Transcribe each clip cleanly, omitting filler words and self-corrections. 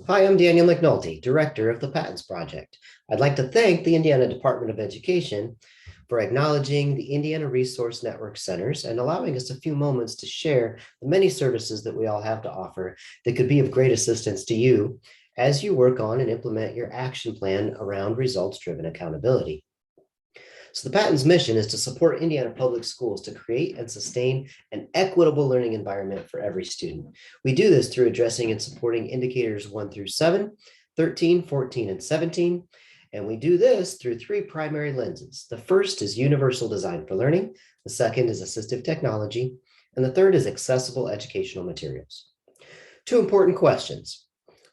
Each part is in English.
Hi, I'm Daniel McNulty, Director of the Patents Project. I'd like to thank the Indiana Department of Education for acknowledging the Indiana Resource Network Centers and allowing us a few moments to share the many services that we all have to offer that could be of great assistance to you as you work on and implement your action plan around results-driven accountability. So the Patents mission is to support Indiana public schools to create and sustain an equitable learning environment for every student. We do this through addressing and supporting indicators 1 through 7, 13, 14, and 17. And we do this through three primary lenses. The first is universal design for learning. The second is assistive technology. And the third is accessible educational materials. Two important questions.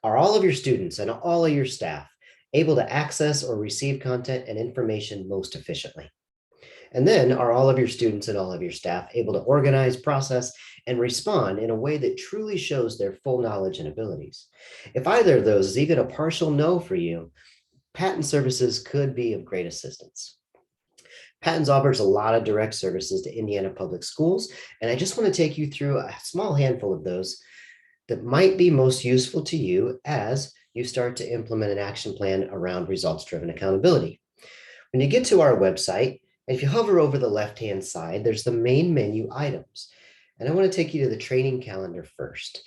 Are all of your students and all of your staff able to access or receive content and information most efficiently? And then are all of your students and all of your staff able to organize, process, and respond in a way that truly shows their full knowledge and abilities? If either of those is even a partial no for you, Patent Services could be of great assistance. Patents offers a lot of direct services to Indiana public schools, and I just want to take you through a small handful of those that might be most useful to you as you start to implement an action plan around results-driven accountability. When you get to our website, if you hover over the left-hand side, there's the main menu items. And I want to take you to the training calendar first.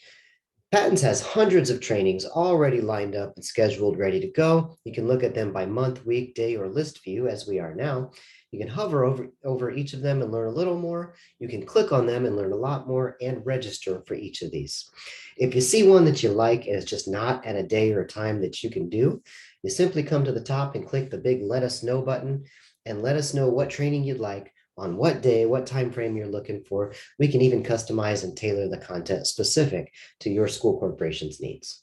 Patents has hundreds of trainings already lined up and scheduled, ready to go. You can look at them by month, week, day, or list view as we are now. You can hover over each of them and learn a little more. You can click on them and learn a lot more and register for each of these. If you see one that you like and it's just not at a day or a time that you can do, you simply come to the top and click the big Let Us Know button and let us know what training you'd like, on what day, what time frame you're looking for. We can even customize and tailor the content specific to your school corporation's needs.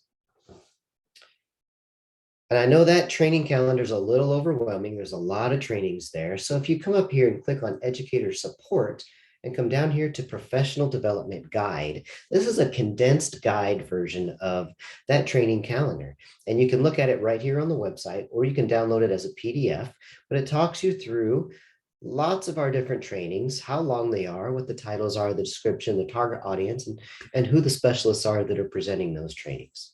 And I know that training calendar is a little overwhelming. There's a lot of trainings there. So if you come up here and click on Educator Support and come down here to Professional Development Guide, this is a condensed guide version of that training calendar. And you can look at it right here on the website, or you can download it as a PDF, but it talks you through lots of our different trainings, how long they are, what the titles are, the description, the target audience, and who the specialists are that are presenting those trainings.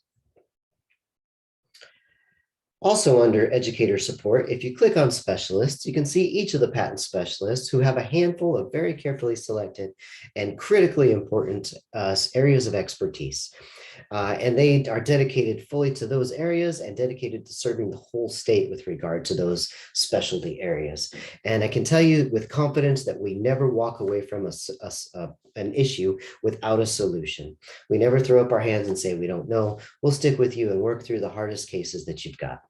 Also under educator support, if you click on specialists, you can see each of the patent specialists who have a handful of very carefully selected and critically important areas of expertise. And they are dedicated fully to those areas and dedicated to serving the whole state with regard to those specialty areas. And I can tell you with confidence that we never walk away from an issue without a solution. We never throw up our hands and say, we don't know. We'll stick with you and work through the hardest cases that you've got.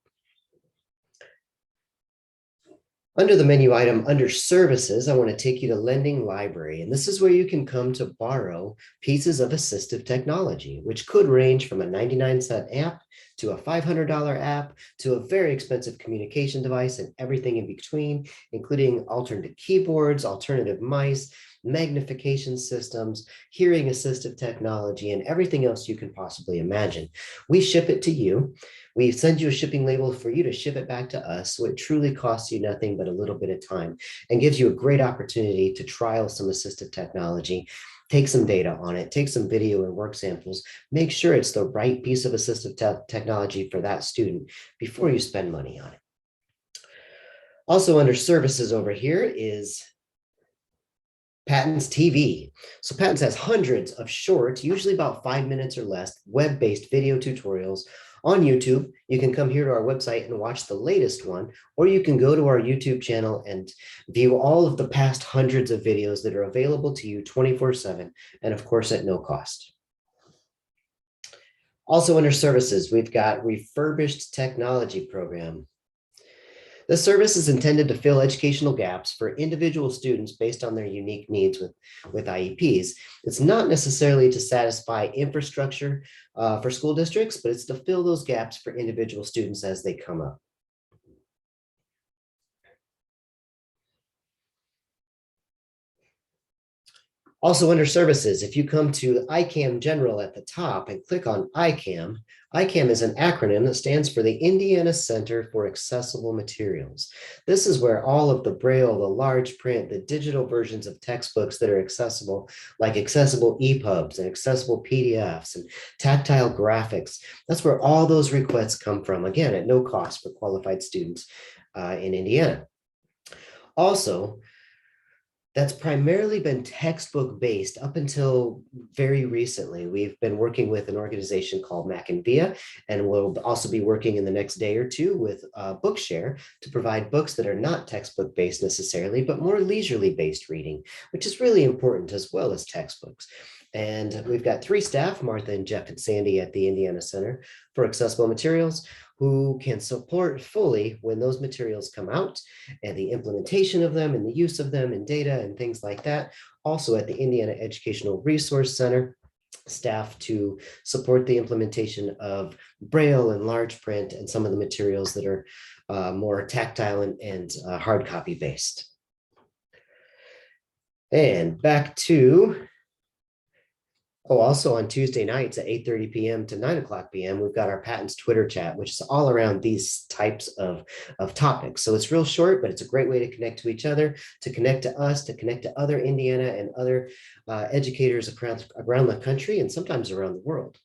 Under the menu item, under services, I want to take you to Lending Library. And this is where you can come to borrow pieces of assistive technology, which could range from a 99-cent app to a $500 app to a very expensive communication device and everything in between, including alternative keyboards, alternative mice, magnification systems, hearing assistive technology, and everything else you can possibly imagine. We ship it to you. We send you a shipping label for you to ship it back to us. So it truly costs you nothing but a little bit of time and gives you a great opportunity to trial some assistive technology, take some data on it, take some video and work samples, make sure it's the right piece of assistive technology for that student before you spend money on it. Also under services over here is Patents TV. So Patents has hundreds of short, usually about 5 minutes or less, web-based video tutorials on YouTube. You can come here to our website and watch the latest one, or you can go to our YouTube channel and view all of the past hundreds of videos that are available to you 24/7, and of course at no cost. Also under services, we've got Refurbished Technology Program. This service is intended to fill educational gaps for individual students based on their unique needs with IEPs. It's not necessarily to satisfy infrastructure for school districts, but it's to fill those gaps for individual students as they come up. Also under services, if you come to ICAM General at the top and click on ICAM, ICAM is an acronym that stands for the Indiana Center for Accessible Materials. This is where all of the Braille, the large print, the digital versions of textbooks that are accessible, like accessible EPUBs and accessible PDFs and tactile graphics, that's where all those requests come from, again, at no cost for qualified students in Indiana. Also, that's primarily been textbook based up until very recently. We've been working with an organization called Mac&Via, and we'll also be working in the next day or two with Bookshare to provide books that are not textbook based necessarily, but more leisurely based reading, which is really important as well as textbooks. And we've got 3 staff, Martha and Jeff and Sandy at the Indiana Center for Accessible Materials, who can support fully when those materials come out and the implementation of them and the use of them and data and things like that. Also at the Indiana Educational Resource Center, staff to support the implementation of Braille and large print and some of the materials that are more tactile and hard copy based. And back to also on Tuesday nights at 8:30 p.m. to 9:00 p.m., we've got our Patents Twitter chat, which is all around these types of topics. So it's real short, but it's a great way to connect to each other, to connect to us, to connect to other Indiana and other educators around the country and sometimes around the world.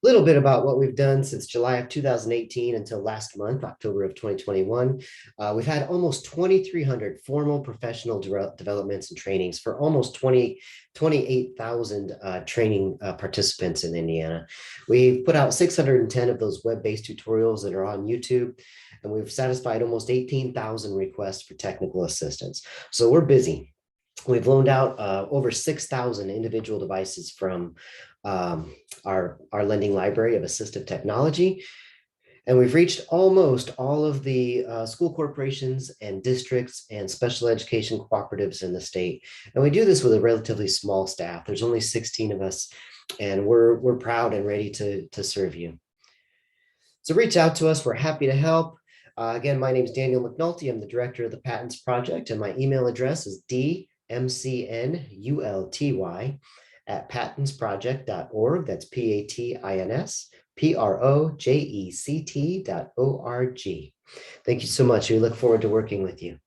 Little bit about what we've done since July of 2018 until last month, October of 2021. We've had almost 2,300 formal professional developments and trainings for almost 28,000 training participants in Indiana. We've put out 610 of those web-based tutorials that are on YouTube, and we've satisfied almost 18,000 requests for technical assistance. So we're busy. We've loaned out over 6,000 individual devices from our lending library of assistive technology. And we've reached almost all of the school corporations and districts and special education cooperatives in the state. And we do this with a relatively small staff. There's only 16 of us, and we're proud and ready to serve you. So reach out to us. We're happy to help. Again, my name is Daniel McNulty. I'm the director of the Patents Project, and my email address is dmcnulty@patinsproject.org. That's PATINS PROJECT.org. Thank you so much. We look forward to working with you.